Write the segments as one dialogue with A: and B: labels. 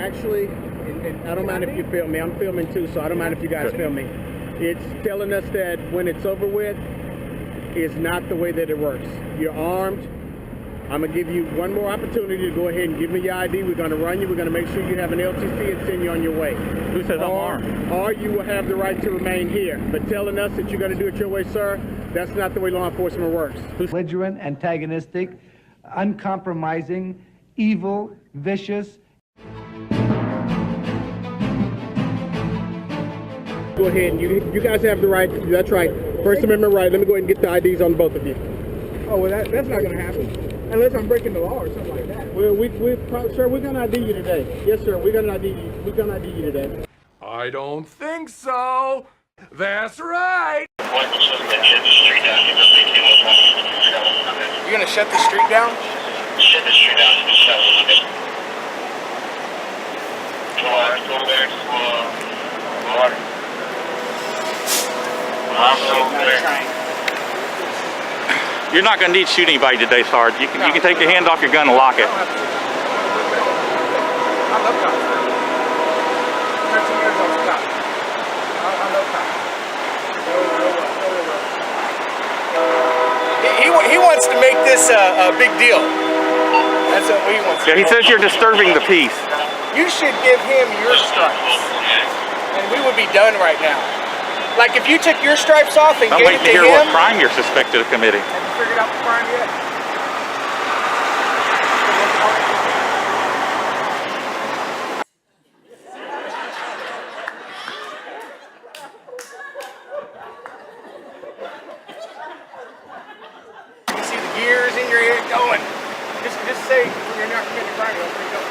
A: Actually, and I don't mind if you film me. I'm filming too, so I don't mind if you guys film me. It's telling us that when it's over with, it's not the way that it works. You're armed. I'm going to give you one more opportunity to go ahead and give me your ID. We're going to run you. We're going to make sure you have an LTC and send you on your way.
B: Who says I'm armed?
A: Or you will have the right to remain here. But telling us that you're going to do it your way, sir, that's not the way law enforcement works.
C: Belligerent, antagonistic, uncompromising, evil, vicious.
A: Go ahead and you guys have the right. That's right. First Amendment right. Let me go ahead and get the IDs on both of you.
D: Oh, well, that's not going to happen. Unless I'm breaking the law or something like that.
A: Well, sir, we're going to ID you today. Yes, sir. We're going to ID you. We're going to ID you today.
E: I don't think so. That's right.
F: You're gonna shut the street down? Shut the street down. Go there to water.
B: You're not going to need to shoot anybody today, Sarge. You can take your hand off your gun and lock it.
F: I love cops. 13 years old cop. I love cops. He wants to make this a big deal. That's what he wants to do.
B: Yeah, he says you're disturbing the peace.
F: You should give him your stripes. And we would be done right now. Like if you took your stripes off and
B: I'm
F: gave
B: waiting
F: it
B: to
F: to
B: hear
F: him.
B: what crime you're suspected of committing.
F: Have you figured out the crime yet? You see the gears in your head going. Just say you're not committing a crime. You'll pick up.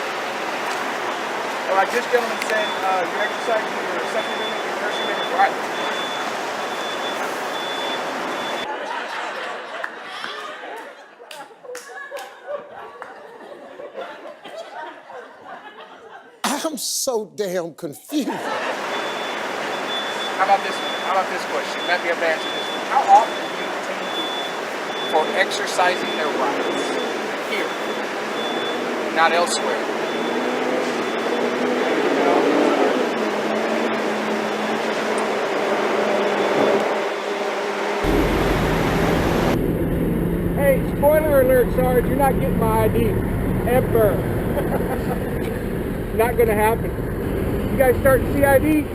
F: Well, like this gentleman said, you're exercising your Second Amendment, your First Amendment right.
G: I'm so damn confused.
F: How about this one? How about this question? You might be able to answer this one. How often do you detain people for exercising their rights here, not elsewhere?
A: Hey, spoiler alert, Sarge, you're not getting my ID. Ever. Not gonna happen. You guys starting CID?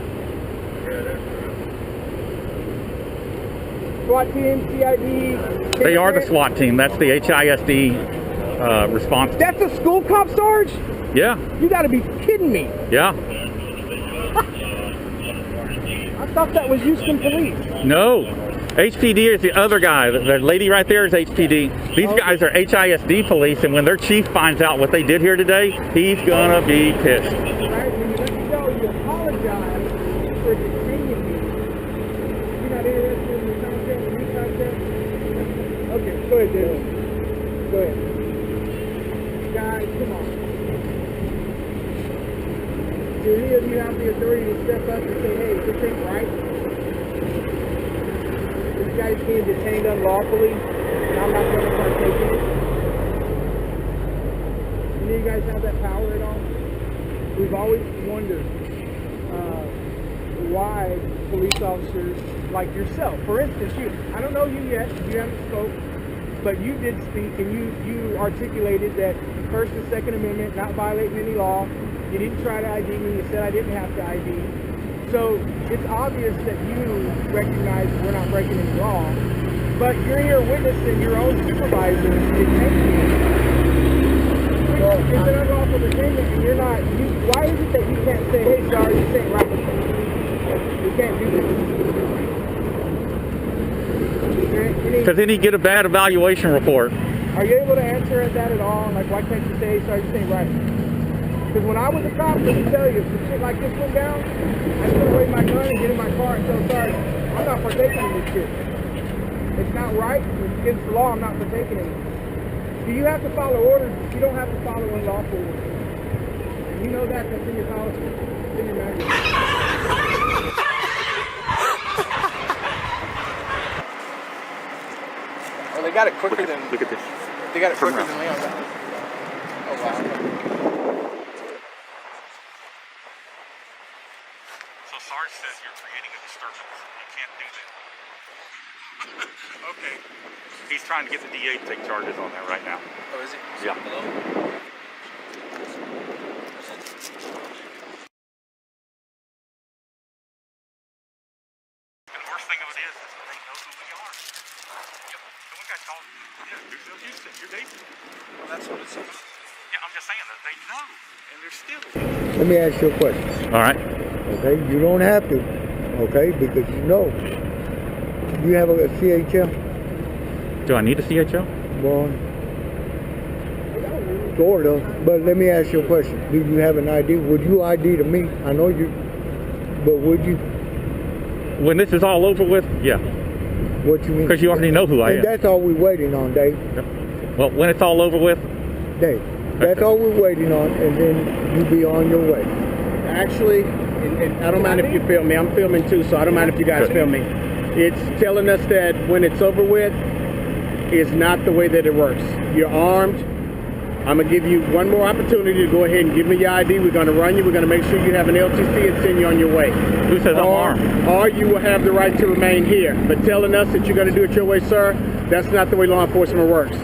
A: SWAT team, CID.
B: They are the SWAT team. That's the HISD response.
A: That's a school cop, Sarge?
B: Yeah.
A: You gotta be kidding me.
B: Yeah.
A: I thought that was Houston police.
B: No. HPD is the other guy. The lady right there is HPD. These guys are HISD police, and when their chief finds out what they did here today, he's gonna be pissed.
A: All right, when you let me go, you apologize for detaining me. You're not interested in the content, the new content? Okay, go ahead, David. Go ahead. Guys, come on. Do any of you have the authority to step up and say, hey, this ain't right? This guy's being detained unlawfully, and I'm not going to partake in it. Any of you guys have that power at all? We've always wondered why police officers like yourself, for instance, I don't know you yet, you haven't spoke, but you did speak and you articulated that First and Second Amendment, not violating any law. You didn't try to ID me, you said I didn't have to ID. So it's obvious that you recognize we're not breaking any law, but you're here witnessing your own supervisor detaining you. It's an unlawful detainment, and you're not. Why is it that you can't say, "Hey, sorry, this ain't right"? You can't do this.
B: Because then he'd get a bad evaluation report.
A: Are you able to answer that at all? Like, why can't you say, "Hey, sorry, this ain't right"? Because when I was a cop, let me tell you, if some shit like this went down, I'd put away my gun and get in my car and tell Sarge, I'm not partaking in this shit. It's not right. It's against the law. I'm not partaking in it. Do you have to follow orders? You don't have to follow unlawful orders. And you know that. That's in your policy. It's in your manual.
F: Well, they got it quicker than.
B: Look at this.
F: They got it quicker than Leon got it. Oh wow.
B: So Sarge says you're creating a disturbance. You can't do that. Okay. He's trying to get the DA to take charges on that right now.
F: Oh, is it?
B: Yeah. And the worst thing of it is they know who we are. Yep. The one guy called, you're still Houston, you're Daisy.
F: Well, that's what it's about.
B: Yeah, I'm just saying that they know, and they're still.
A: Let me ask you a question.
B: All right.
A: Okay, you don't have to. Okay, because you know. You have a CHL?
B: Do I need a CHL?
A: Well, sort of. But let me ask you a question. Do you have an ID? Would you ID to me? I know you, but would you?
B: When this is all over with, yeah.
A: What you mean?
B: Because you already know who I
A: And
B: am.
A: that's all we're waiting on, Dave.
B: Well, when it's all over with,
A: Dave, that's all we're waiting on, and then you be on your way.
D: Actually, and I don't mind if you film me. I'm filming too, so I don't mind if you guys film me. It's telling us that when it's over with, is not the way that it works. You're armed. I'm going to give you one more opportunity to go ahead and give me your ID. We're going to run you. We're going to make sure you have an LTC and send you on your way.
B: who says I'm armed?
D: Or you will have the right to remain here. But telling us that you're going to do it your way, sir, that's not the way law enforcement works.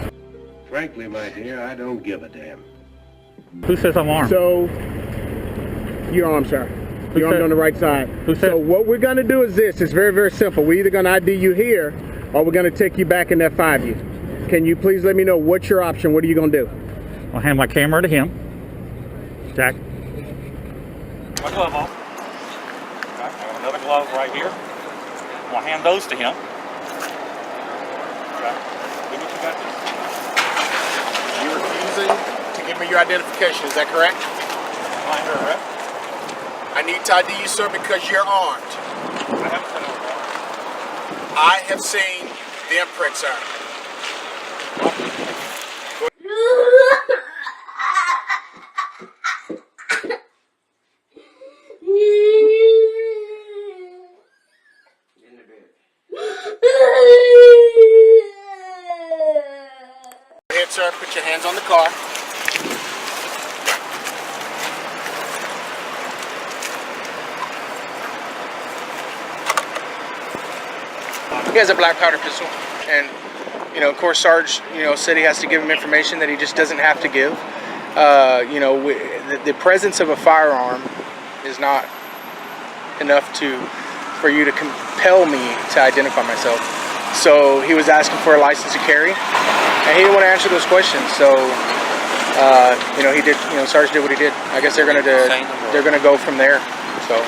H: Frankly, my dear, I don't give a damn.
B: Who says I'm armed?
D: So, you're armed, sir. You're armed on the right side. So what we're going to do is this. It's very, very simple. We're either going to ID you here, or we're going to take you back in that 5U. Can you please let me know what's your option? What are you going to do?
B: I'll hand my camera to him. Jack. My glove off. Okay, I have another glove right here. I'll hand those to him. Okay. Do what you got to do.
F: You're refusing to give me your identification, is that correct?
B: Mind her arrest.
F: I need to ID you, sir, because you're armed.
B: I haven't seen her.
F: I have seen the imprint, sir. Go ahead, sir. Put your hands on the car. He has a black powder pistol, and of course, Sarge, said he has to give him information that he just doesn't have to give. The presence of a firearm is not enough for you to compel me to identify myself. So he was asking for a license to carry, and he didn't want to answer those questions. So, he did. Sarge did what he did. I guess they're gonna go from there. So.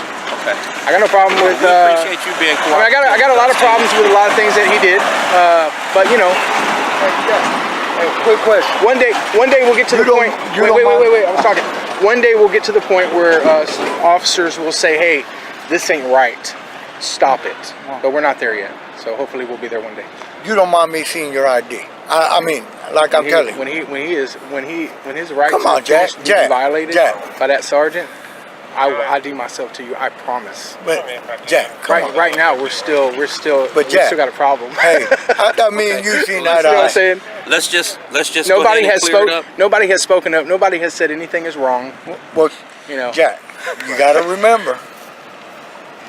F: Okay. I got no problem with.
H: We appreciate you being cooperative.
F: I got a lot of problems with a lot of things that he did, but
A: Hey, quick question.
F: One day we'll get to the point. Wait. I was talking. One day we'll get to the point where officers will say, "Hey, this ain't right. Stop it." But we're not there yet. So hopefully we'll be there one day.
A: You don't mind me seeing your ID? I mean, like I'm telling you.
F: When his rights
A: Come on, Jack,
F: violated
A: Jack.
F: by that sergeant, I will ID myself to you. I promise.
A: But Jack, come on.
F: Right now we still got a problem.
A: Hey, I thought me and you seen that.
F: You know what I'm saying?
H: Let's just
F: Nobody
H: go ahead and clear it up.
F: Nobody has spoken up. Nobody has said anything is wrong.
A: Well, Jack, you got to remember,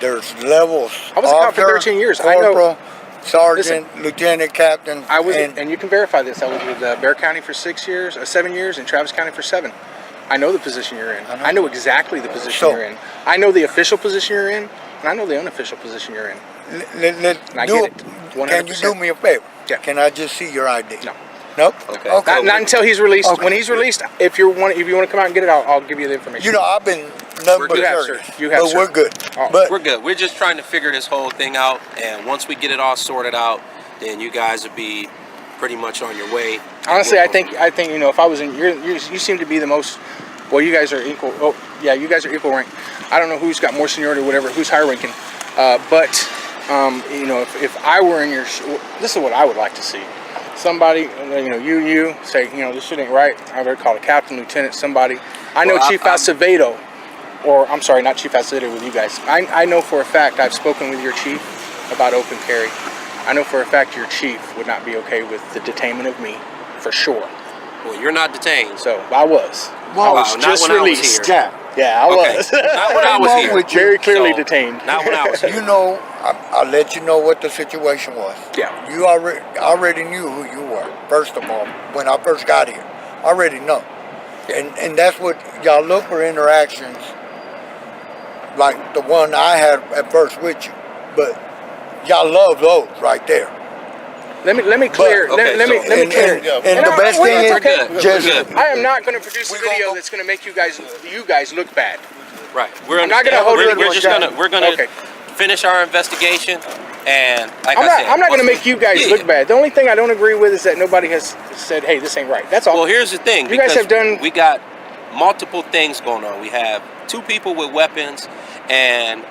A: there's levels.
F: I was a cop for 13 years.
A: Corporal,
F: I know.
A: Sergeant, Lieutenant, Captain.
F: I was, and you can verify this. I was with Bear County for 7 years, and Travis County for 7. I know the position you're in. I know exactly the position you're in. I know the official position you're in, and I know the unofficial position you're in. And I get it. 100%.
A: Can you do me a favor?
F: Yeah.
A: Can I just see your ID?
F: No.
A: Nope.
H: Okay.
F: Not until he's released.
A: Okay.
F: When he's released, if you want to come out and get it, I'll give you the information.
A: I've been nothing but
F: sir.
A: curious.
F: You have,
A: but
F: sir.
A: we're good.
F: Oh.
A: But
H: We're good. We're just trying to figure this whole thing out, and once we get it all sorted out, then you guys will be pretty much on your way.
F: Honestly, I think if I was in, you seem to be the most. Well, you guys are equal. Oh, yeah, you guys are equal rank. I don't know who's got more seniority or whatever, who's higher ranking. But if I were in your, this is what I would like to see. Somebody, you say, this shit ain't right. I would call a captain, lieutenant, somebody. I know Chief Acevedo, or I'm sorry, not Chief Acevedo with you guys. I know for a fact I've spoken with your chief about open carry. I know for a fact your chief would not be okay with the detainment of me, for sure.
H: Well, you're not detained.
F: So I was.
A: Wow,
F: I was
H: not
F: just
H: when I was
F: released.
H: here.
F: Yeah, I
H: Okay.
F: was.
H: Not when I was here.
I: with you.
F: Very clearly
H: So,
F: detained.
H: Not when I was here.
I: You know, I'll let you know what the situation was.
F: Yeah.
I: You already knew who you were, first of all, when I first got here. I already know. And that's what y'all look for, interactions like the one I had at first with you. But y'all love those right there.
F: Let me clear.
H: okay,
F: let me clear.
I: And the best thing is,
H: good.
I: just
H: We're good.
F: I am not going to produce a video that's going to make you guys look bad.
H: Right. We're
F: I'm not gonna hold you to
H: We're gonna
F: Okay.
H: finish our investigation, and like
F: I'm not going to
H: once
F: make you guys
H: Yeah.
F: look bad. The only thing I don't agree with is that nobody has said, "Hey, this ain't right." That's all.
H: Well, here's the thing.
F: You guys
H: because
F: have done-
H: We got multiple things going on. We have 2 people with weapons, and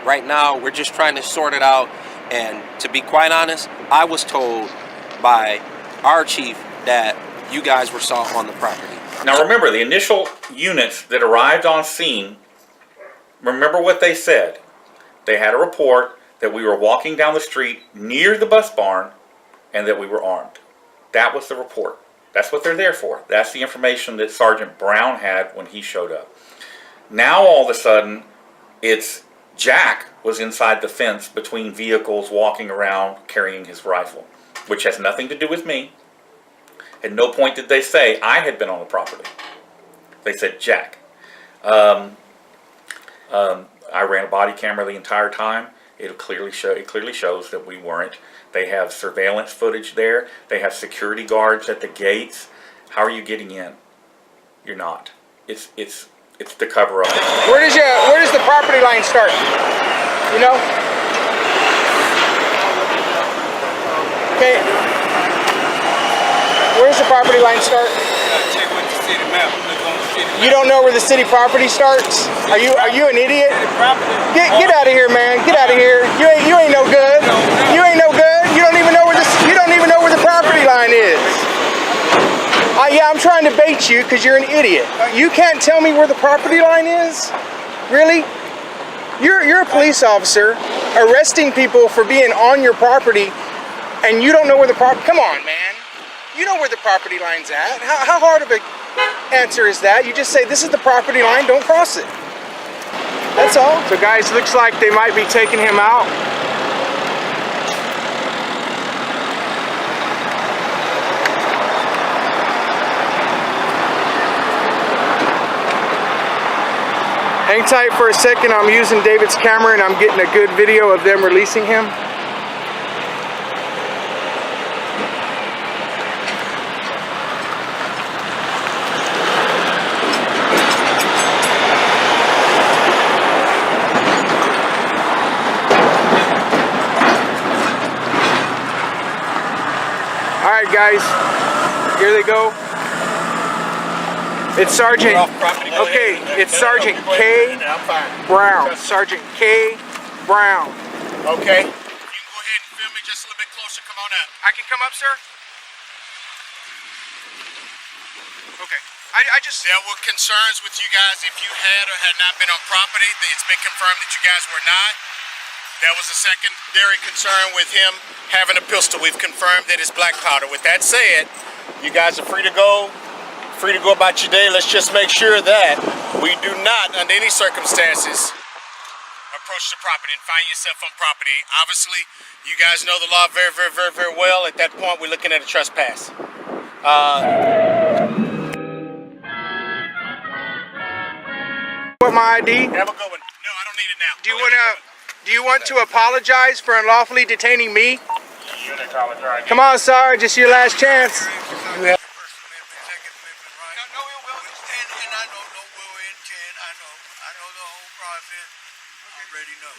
H: right now we're just trying to sort it out. And to be quite honest, I was told by our chief that you guys were saw on the property.
B: Now remember, the initial units that arrived on scene, remember what they said. They had a report that we were walking down the street near the bus barn and that we were armed. That was the report. That's what they're there for. That's the information that Sgt Brown had when he showed up. Now all of a sudden, it's Jack was inside the fence between vehicles walking around carrying his rifle, which has nothing to do with me. At no point did they say I had been on the property. They said Jack. I ran a body camera the entire time. It clearly shows that we weren't. They have surveillance footage there. They have security guards at the gates. How are you getting in? You're not. It's to cover up.
F: Where does the property line start? You know? Okay. Where does the property line start?
E: Check with the city map. Look on the city map.
F: You don't know where the city property starts? Are you an idiot? Get out of here, man. Get out of here. You ain't no good. You ain't no good. You don't even know where the property line is. Yeah, I'm trying to bait you because you're an idiot. You can't tell me where the property line is? Really? You're a police officer arresting people for being on your property and you don't know where the property... Come on, man. You know where the property line's at. How hard of an answer is that? You just say, this is the property line, don't cross it. That's all. So guys, looks like they might be taking him out. Hang tight for a second. I'm using David's camera and I'm getting a good video of them releasing him. All right, guys, here they go. It's Sergeant, okay, it's Sgt K Brown. Sgt K Brown.
D: Okay. You can go ahead and film me just a little bit closer. Come on up.
F: I can come up, sir? Okay. I just...
D: There were concerns with you guys if you had or had not been on property. It's been confirmed that you guys were not. There was a secondary concern with him having a pistol. We've confirmed that it's black powder. With that said, you guys are free to go. Free to go about your day. Let's just make sure that we do not, under any circumstances, approach the property and find yourself on property. Obviously, you guys know the law very, very, very, very well. At that point, we're looking at a trespass.
F: Want my ID?
D: Have a good one. No, I don't need it now.
F: Do you want to apologize for unlawfully detaining me? Come on, Sarge, it's your last chance.
I: I know the whole process. I already know.